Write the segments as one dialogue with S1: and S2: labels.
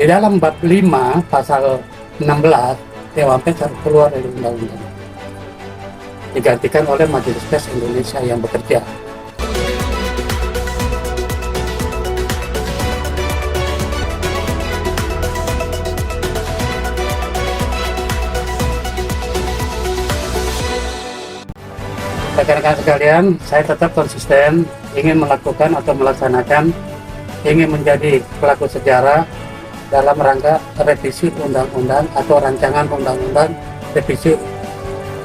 S1: Di dalam bab 5 pasal 16 Dewan Pers harus keluar dari undang-undang, digantikan oleh Majelis Pers Indonesia yang bekerja. Rekan-rekan sekalian, saya tetap konsisten ingin melakukan atau melaksanakan, ingin menjadi pelaku sejarah dalam rangka revisi undang-undang atau rancangan undang-undang revisi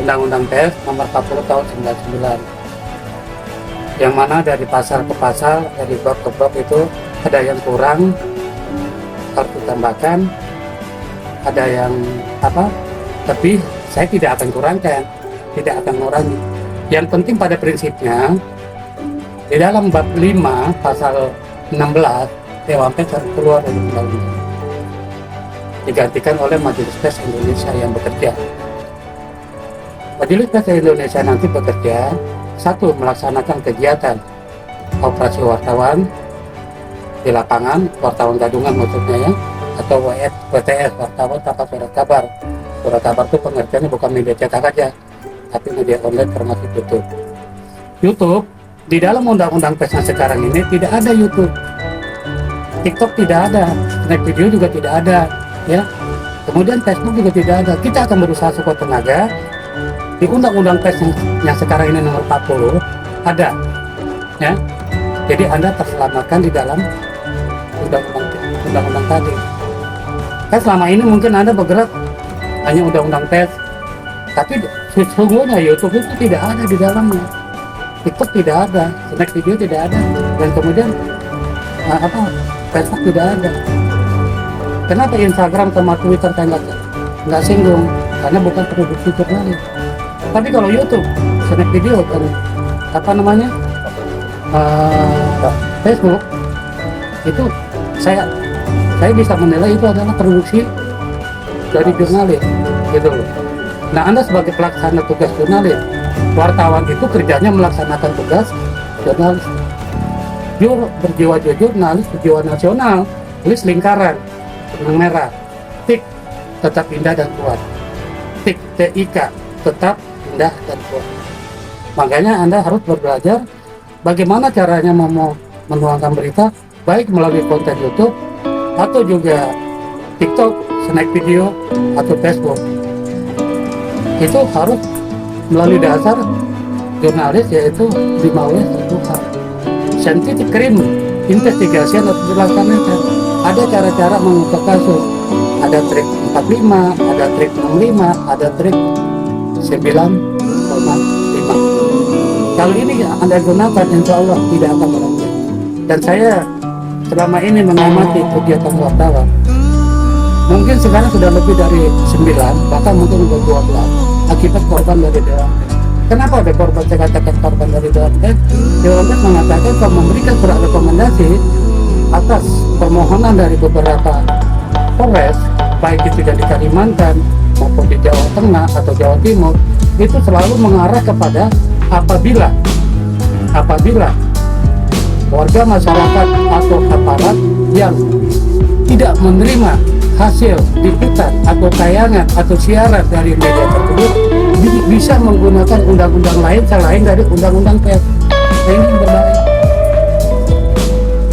S1: Undang-Undang Pers nomor 40 tahun 99, yang mana dari pasal ke pasal, dari bab ke bab itu ada yang kurang harus ditambahkan, ada yang tapi saya tidak akan kurangkan, tidak akan mengurangi. Yang penting pada prinsipnya di dalam bab 5 pasal 16 Dewan Pers harus keluar dari undang-undang, digantikan oleh Majelis Pers Indonesia yang bekerja. Majelis Pers Indonesia nanti bekerja, satu, melaksanakan kegiatan operasi wartawan di lapangan, wartawan gadungan maksudnya ya, atau WTS, wartawan tanpa surat kabar. Surat kabar itu pengertiannya bukan media cetak aja, tapi media online termasuk YouTube. YouTube di dalam undang-undang persnya sekarang ini tidak ada YouTube, TikTok tidak ada, Snap Video juga tidak ada, ya. Kemudian Facebook juga tidak ada. Kita akan berusaha sekuat tenaga di undang-undang pers yang sekarang ini nomor 40 ada, ya. Jadi Anda terselamatkan di dalam undang-undang tadi. Kan selama ini mungkin Anda bergerak hanya undang-undang pers, tapi sesungguhnya YouTube itu tidak ada di dalamnya, TikTok tidak ada, Snap Video tidak ada, dan kemudian Facebook tidak ada. Kenapa Instagram sama Twitter nggak singgung? Karena bukan produksi jurnalis. Tapi kalau YouTube, Snap Video dan Facebook itu saya bisa menilai itu adalah produksi dari jurnalis, gitu loh. Nah, Anda sebagai pelaksana tugas jurnalis, wartawan itu kerjanya melaksanakan tugas jurnalis. Berjiwa jurnalis, berjiwa nasional, tulis lingkaran, benang merah, tik, tetap indah dan kuat, tik, TIK, tetap indah dan kuat. Makanya Anda harus belajar bagaimana caranya mau menuangkan berita, baik melalui konten YouTube, atau juga TikTok, Snap Video, atau Facebook. Itu harus melalui dasar jurnalis, yaitu 5W1H. Scientific crime investigasi harus dilaksanakan. Ada cara-cara mengungkap kasus, ada trik 45, ada trik 65, ada trik 9,5. Kalau ini Anda gunakan, insya Allah tidak akan merugi. Dan saya selama ini mengamati kegiatan wartawan, mungkin sekarang sudah lebih dari 9, bahkan mungkin sudah 12 akibat korban dari Dewan Pers. Kenapa ada korban? Saya katakan korban dari Dewan Pers. Dewan Pers mengatakan kalau memberikan surat rekomendasi atas permohonan dari beberapa Polres, baik itu di Kalimantan maupun di Jawa Tengah atau Jawa Timur, itu selalu mengarah kepada apabila warga masyarakat atau aparat yang tidak menerima hasil liputan atau tayangan atau siaran dari media tersebut bisa menggunakan undang-undang lain selain dari undang-undang pers. Nah, ini berbahaya.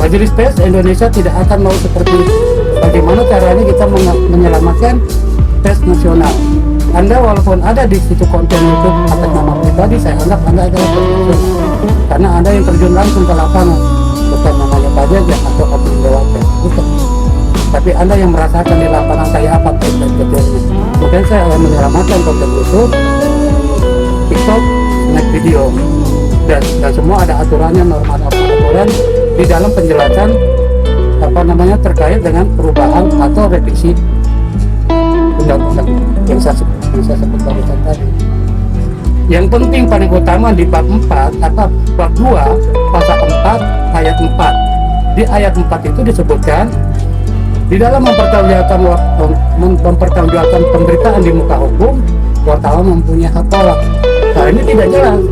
S1: Majelis Pers Indonesia tidak akan mau seperti itu. Bagaimana caranya kita menyelamatkan pers nasional? Anda walaupun ada di situ konten YouTube atas nama pribadi, saya anggap Anda adalah produser, karena Anda yang terjun langsung ke lapangan, bukan namanya pajak atau opini Dewan Pers, bukan. Tapi Anda yang merasakan di lapangan kayak apa konten-kontennya. Mungkin saya akan menyelamatkan konten YouTube, TikTok, Snap Video, dan semua ada aturannya, norma-norma di dalam penjelasan terkait dengan perubahan atau revisi undang-undang yang saya sebut barusan tadi. Yang penting paling utama di bab 4 atau bab 2 pasal 4 ayat 4. Di ayat 4 itu disebutkan di dalam mempertanggungjawabkan pemberitaan di muka hukum, wartawan mempunyai hak tolak. Nah, ini tidak jelas,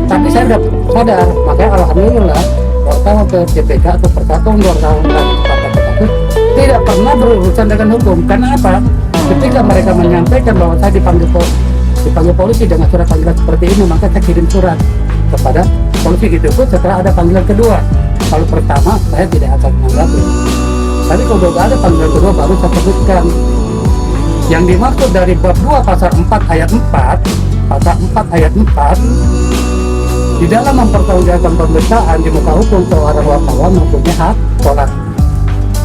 S1: tapi saya sudah sadar, makanya alhamdulillah wartawan ke JPK atau Persatuan Wartawan dan Wartawan tidak pernah berurusan dengan hukum. Karena apa? Ketika mereka menyampaikan bahwa saya dipanggil polisi dengan surat panggilan seperti ini, maka saya kirim surat kepada polisi. Itu pun setelah ada panggilan kedua. Kalau pertama saya tidak akan menanggapi, tapi kalau sudah ada panggilan kedua baru saya sebutkan. Yang dimaksud dari bab 2 pasal 4 ayat 4, pasal 4 ayat 4, di dalam mempertanggungjawabkan pemeriksaan di muka hukum, seorang wartawan mempunyai hak tolak.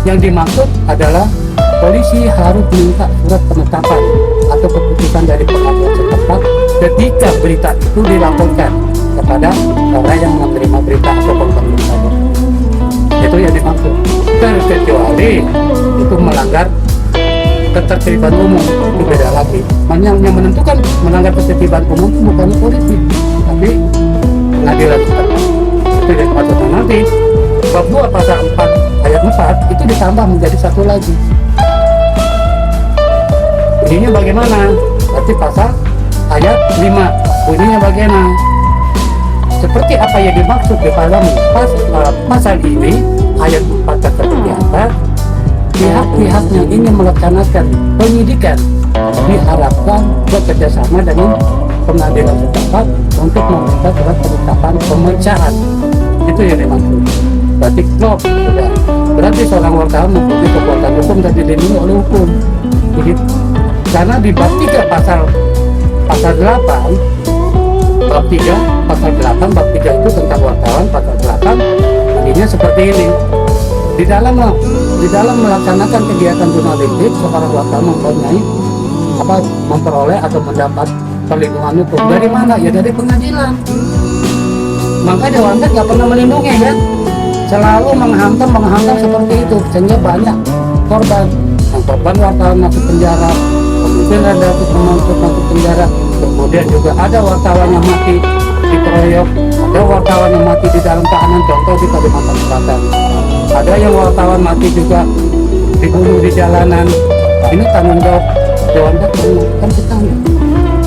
S1: Yang dimaksud adalah polisi harus minta surat penetapan atau keputusan dari pengadilan setempat ketika berita itu dilaporkan kepada orang yang menerima berita atau pemeriksaan. Itu yang dimaksud. Kecuali itu melanggar ketertiban umum, itu beda lagi. Yang menentukan melanggar ketertiban umum itu bukan polisi, tapi pengadilan setempat. Itu yang dimaksud. Nanti bab 2 pasal 4 ayat 4 itu ditambah menjadi satu lagi. Bunyinya bagaimana? Berarti pasal ayat 5 bunyinya bagaimana? Seperti apa yang dimaksud di dalam pasal ini ayat 4 kata di atas, pihak-pihak yang ingin melaksanakan penyidikan diharapkan bekerjasama dengan pengadilan setempat untuk meminta surat penetapan pemeriksaan. Itu yang dimaksud. Berarti klop sudah. Berarti seorang wartawan mempunyai kekuatan hukum dan dilindungi oleh hukum. Jadi, karena di bab 3 pasal 8, bab 3 pasal 8, bab 3 itu tentang wartawan, pasal 8 bunyinya seperti ini. Di dalam melaksanakan kegiatan jurnalistik, seorang wartawan memperoleh atau mendapat perlindungan hukum dari mana? Ya dari pengadilan. Makanya Warga nggak pernah melindungi kan, selalu menghantam seperti itu, sehingga banyak korban. Yang korban wartawan masuk penjara, kemudian ada masuk penjara, kemudian juga ada wartawan yang mati dikeroyok, ada wartawan yang mati di dalam tahanan, contoh di Kalimantan Selatan. Ada yang wartawan mati juga dibunuh di jalanan. Ini tanggung jawab Dewan kan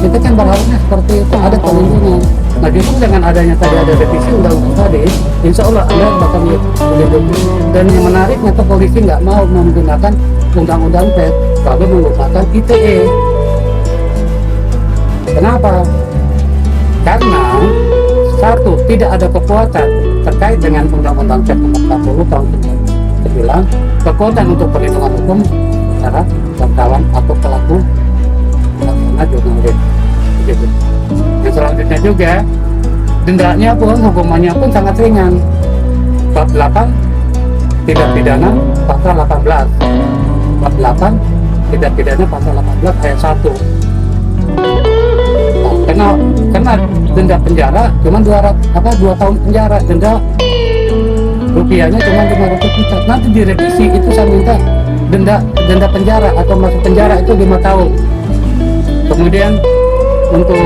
S1: kita kan berharapnya seperti itu, ada perlindungan. Nah justru dengan adanya tadi ada revisi undang-undang tadi, insya Allah Anda bakal dilindungi. Dan yang menariknya tuh polisi nggak mau menggunakan undang-undang PET, lalu menggunakan ITE. Kenapa? Karena satu, tidak ada kekuatan terkait dengan undang-undang PET nomor 40 tahun 1999, kekuatan untuk perlindungan hukum terhadap wartawan atau pelaku jurnalis. Begitu. Yang selanjutnya juga dendanya pun, hukumannya pun sangat ringan. Bab 8 tindak pidana pasal 18. Bab 8 tindak pidana pasal 18 ayat 1. Nah, kena denda penjara cuma 2 tahun penjara, denda rupiahnya cuma 500 juta. Nanti direvisi itu saya minta denda penjara atau masuk penjara itu 5 tahun. Kemudian untuk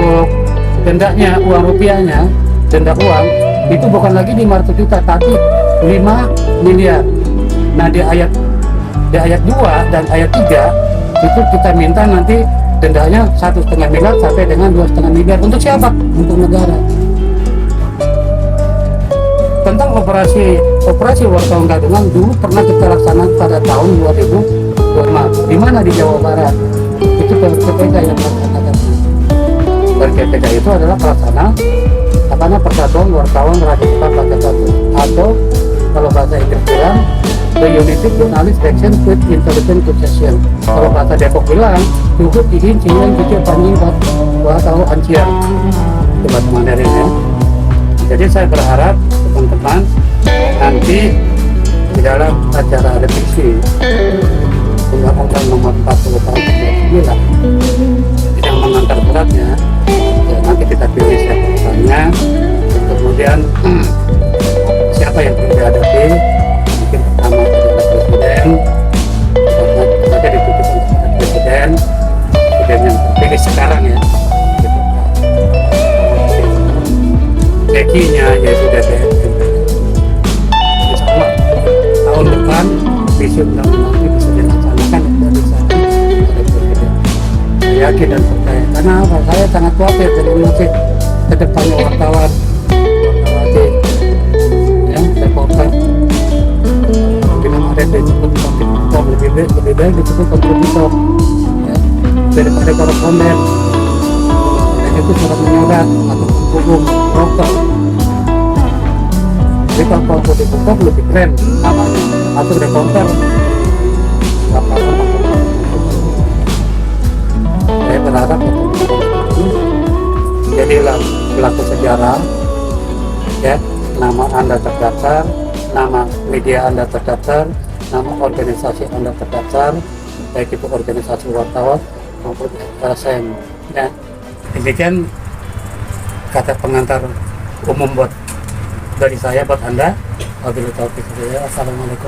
S1: dendanya, uang rupiahnya, denda uang itu bukan lagi 500 juta tapi 5 miliar. Nah di ayat 2 dan ayat 3 itu kita minta nanti dendanya 1,5 miliar sampai dengan 2,5 miliar. Untuk siapa? Untuk negara. Tentang operasi wartawan gadungan dulu pernah kita laksanakan pada tahun 2005. Di mana? Di Jawa Barat. Itu PPK yang melaksanakan. Dan PPK itu adalah pelaksana Persatuan Wartawan Radio Cepat Bagian 1, atau kalau bahasa Inggris bilang The United Journalist Section with Intelligence Succession. Kalau bahasa Depok bilang cukup izin cium kecil panjang buat tahu ancian. Coba teman dari ini. Jadi saya berharap teman-teman nanti di dalam acara revisi Undang-Undang Nomor 40 Tahun 1999 yang mengantar beratnya, ya nanti kita pilih siapa misalnya, kemudian siapa yang perlu dihadapi. Mungkin pertama adalah presiden, nanti ditutup kepada presiden yang terpilih sekarang ya. Dekinya yaitu DPR. Insya Allah tahun depan visi undang-undang ini bisa dilaksanakan dari sana oleh presiden. Saya yakin dan percaya. Karena apa? Saya sangat khawatir dari masih ke depannya wartawan, ya, reporter, bila ada yang disebut COVID. platform lebih baik disebut kontributor ya, daripada koresponden. Dan itu surat menyurat atau hukum broker. Jadi kalau kontributor lebih keren namanya, atau reporter. Saya berharap jadilah pelaku sejarah ya, nama Anda terdaftar, nama media Anda terdaftar, nama organisasi Anda terdaftar, baik itu organisasi wartawan maupun LSM ya. Demikian kata pengantar umum buat dari saya buat Anda. Wabillahi taufiq. Assalamualaikum.